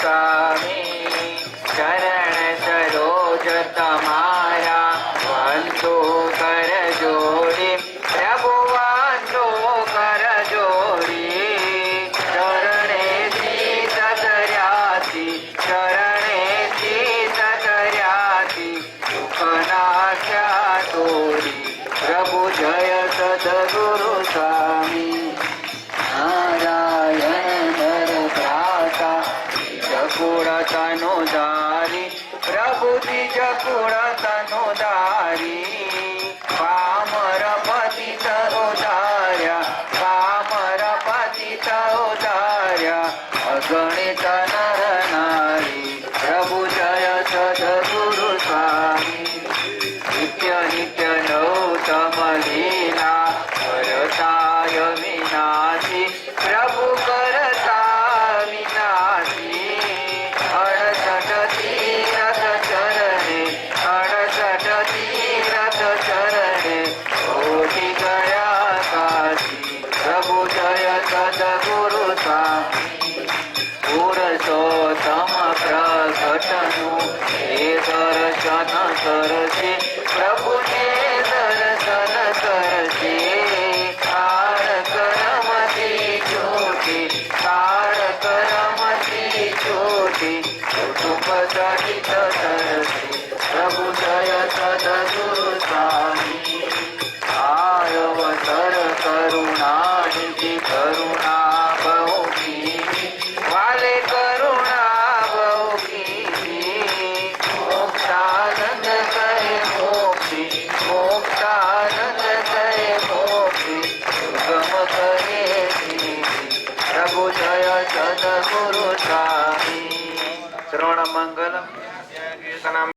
स्वामी चरण सरोज तमारा वंदो कर जोड़ी प्रभु वंदो कर जोड़ी चरणे शीत दर्याती चरणे शीत दर्याती दुखनाख्या तोरी प्रभु जय सद्गुरु स्वामी नारायण नर भ्राता जकुड़ तनुधारी प्रभु द्विज कुड़ तनुधारी पामर पतित उदार्या पामर पतित उदार्या अगणित नर नारी प्रभु जय सद्गुरु स्वामी नित्य नित्य नौतम लीला करताय विनाशी प्रभु करता विनाशी 68 तीरथ चरणे 68 तीरथ चरणे कोटि गया काशी प्रभु जय सद्गुरु स्वामी पुरुषोत्तम प्रकटनु हे दर्शन करसे प्रभु ने दर्शन करसे तारक रमती ज्योति तारक रमती ज्योति कुटुंब सहित तरसे प्रभु जय सद्गुरु स्वामी आयवतर करुणा निधि करुणा बहु कीधी वाले करुणा बहु कीधी मोक्षानंद कहे मोक्षी मोक्षानंद कहे मोक्षी दुर्गम करे दीदी प्रभु जय सद्गुरु स्वामी श्रवण मंगलम।